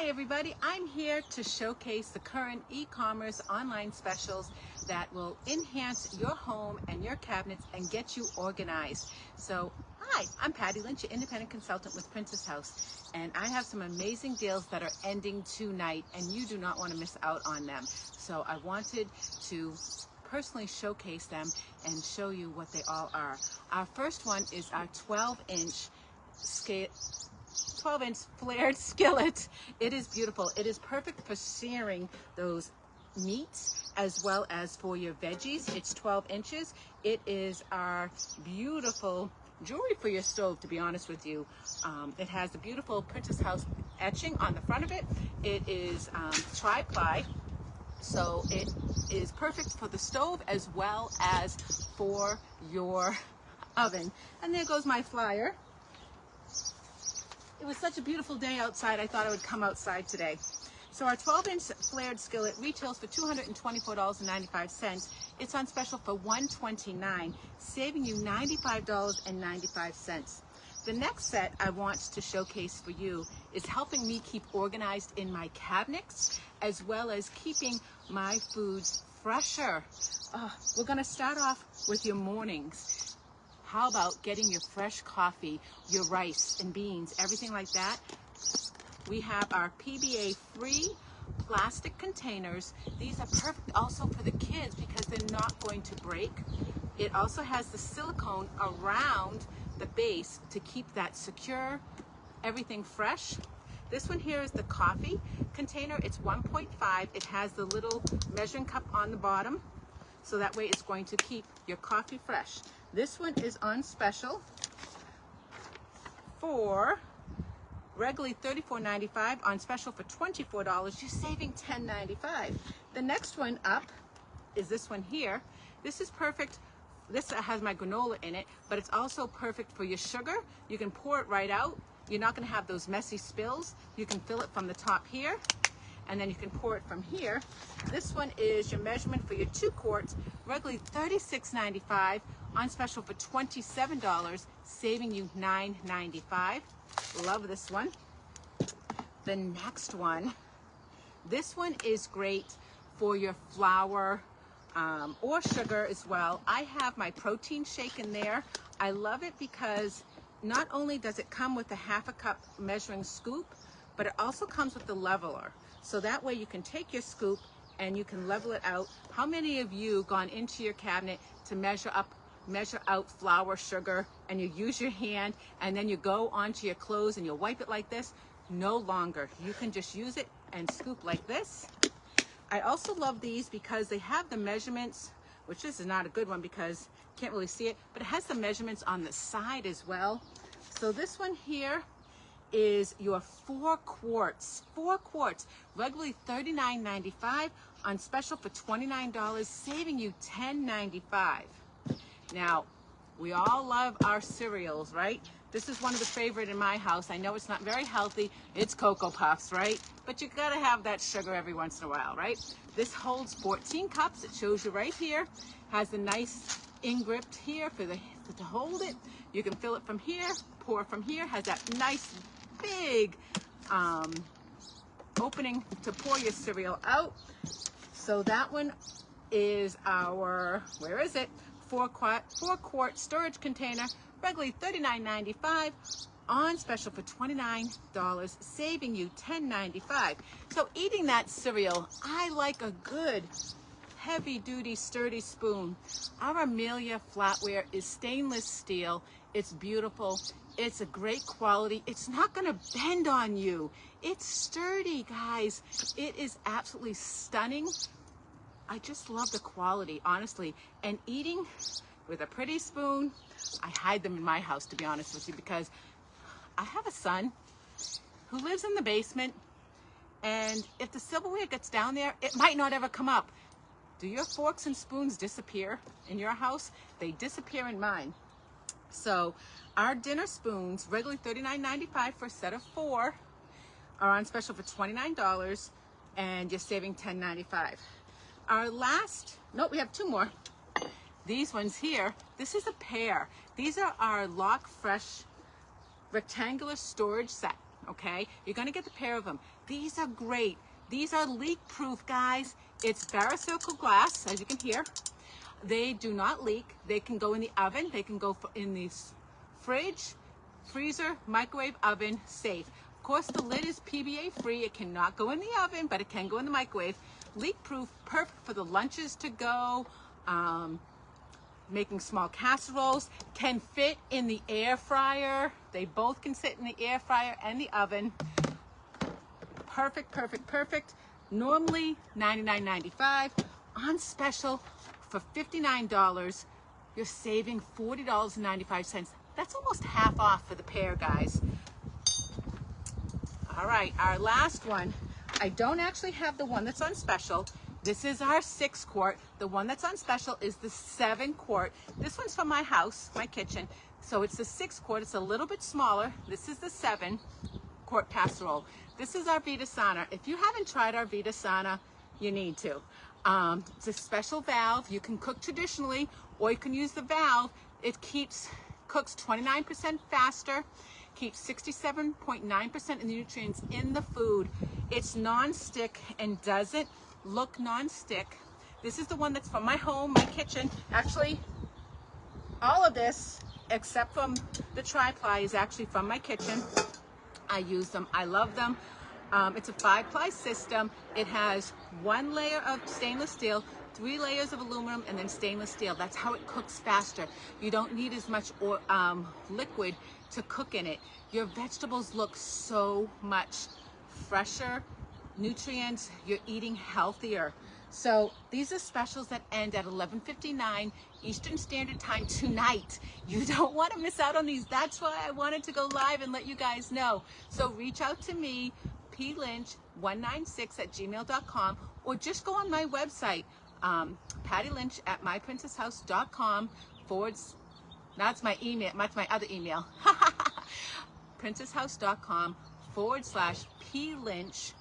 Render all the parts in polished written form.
Hi everybody, I'm here to showcase the current e-commerce online specials that will enhance your home and your cabinets and get you organized. So, hi, I'm Patty Lynch, your independent consultant with Princess House, and I have some amazing deals that are ending tonight and you do not want to miss out on them. So I wanted to personally showcase them and show you what they all are. Our first one is our 12-inch flared skillet. It is beautiful. It is perfect for searing those meats as well as for your veggies. It's 12 inches. It is our beautiful jewelry for your stove, to be honest with you. It has the beautiful Princess House etching on the front of it. It is tri-ply, so it is perfect for the stove as well as for your oven. And there goes my flyer. It was such a beautiful day outside, I thought I would come outside today. So our 12-inch flared skillet retails for $224.95. It's on special for $129, saving you $95.95. The next set I want to showcase for you is helping me keep organized in my cabinets, as well as keeping my foods fresher. We're gonna start off with your mornings. How about getting your fresh coffee, your rice and beans, everything like that? We have our PBA-free plastic containers. These are perfect also for the kids because they're not going to break. It also has the silicone around the base to keep that secure, everything fresh. This one here is the coffee container. It's 1.5. It has the little measuring cup on the bottom, so that way it's going to keep your coffee fresh. This one is on special for regularly $34.95, on special for $24. You're saving $10.95. The next one up is this one here. This is perfect. This has my granola in it, but it's also perfect for your sugar. You can pour it right out. You're not going to have those messy spills. You can fill it from the top here, and then you can pour it from here. This one is your measurement for your 2 quarts, regularly $36.95, on special for $27, saving you $9.95. Love this one. The next one, this one is great for your flour or sugar as well. I have my protein shake in there. I love it because not only does it come with a 1/2 cup measuring scoop, but it also comes with the leveler. So that way you can take your scoop and you can level it out. How many of you gone into your cabinet to measure out flour, sugar, and you use your hand and then you go onto your clothes and you wipe it like this? No longer. You can just use it and scoop like this. I also love these because they have the measurements, which this is not a good one because you can't really see it, but it has the measurements on the side as well. So this one here is your 4 quarts. 4 quarts, regularly $39.95, on special for $29, saving you $10.95. Now, we all love our cereals, right? This is one of the favorite in my house. I know it's not very healthy. It's Cocoa Puffs, right? But you gotta have that sugar every once in a while, right? This holds 14 cups. It shows you right here. Has a nice in-grip here to hold it. You can fill it from here, pour from here. Has that nice big opening to pour your cereal out. So that one is our, where is it? 4 quart storage container, regularly $39.95, on special for $29, saving you $10.95. So eating that cereal, I like a good heavy duty sturdy spoon. Our Amelia flatware is stainless steel. It's beautiful. It's a great quality. It's not going to bend on you. It's sturdy, guys. It is absolutely stunning. I just love the quality, honestly. And eating with a pretty spoon, I hide them in my house, to be honest with you, because I have a son who lives in the basement, and if the silverware gets down there, it might not ever come up. Do your forks and spoons disappear in your house? They disappear in mine. So our dinner spoons, regularly $39.95 for a set of 4, are on special for $29, and you're saving $10.95. Our last, no, we have 2 more. These ones here, this is a pair. These are our Lock Fresh rectangular storage set. okay? You're gonna get the pair of them. These are great. These are leak-proof, guys. It's Barocircle glass, as you can hear. They do not leak. They can go in the oven. They can go in the fridge, freezer, microwave, oven, safe. Of course, the lid is PBA free. It cannot go in the oven, but it can go in the microwave. Leak-proof, perfect for the lunches to go, making small casseroles, can fit in the air fryer. They both can sit in the air fryer and the oven. Perfect, perfect, perfect. Normally $99.95. On special for $59, you're saving $40.95. That's almost half off for the pair, guys. All right, our last one. I don't actually have the one that's on special. This is our 6-quart. The one that's on special is the 7-quart. This one's from my house, my kitchen. So it's the 6-quart. It's a little bit smaller. This is the 7-quart casserole. This is our Vita Sana. If you haven't tried our Vita Sana, you need to. It's a special valve. You can cook traditionally, or you can use the valve. It cooks 29% faster, keeps 67.9% of the nutrients in the food. It's non-stick and doesn't look non-stick. This is the one that's from my home, my kitchen. Actually, all of this, except from the tri-ply, is actually from my kitchen. I use them. I love them. It's a 5-ply system. It has 1 layer of stainless steel, 3 layers of aluminum, and then stainless steel. That's how it cooks faster. You don't need as much liquid to cook in it. Your vegetables look so much fresher, nutrients, you're eating healthier. So these are specials that end at 11:59 Eastern Standard Time tonight. You don't want to miss out on these. That's why I wanted to go live and let you guys know. So reach out to me, plynch196@gmail.com, or just go on my website, Patty Lynch at myprincesshouse.com that's my email, that's my other email, princesshouse.com/plynch.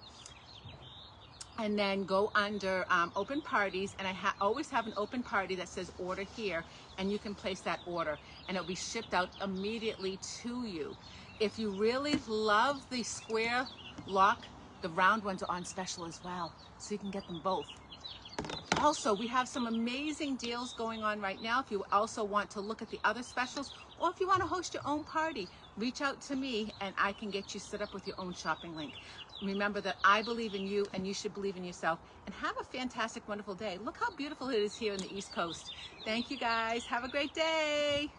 And then go under open parties, and I always have an open party that says order here, and you can place that order and it'll be shipped out immediately to you. If you really love the square lock, the round ones are on special as well, so you can get them both. Also, we have some amazing deals going on right now. If you also want to look at the other specials, or if you want to host your own party, reach out to me and I can get you set up with your own shopping link. Remember that I believe in you and you should believe in yourself. And have a fantastic, wonderful day. Look how beautiful it is here on the East Coast. Thank you, guys. Have a great day.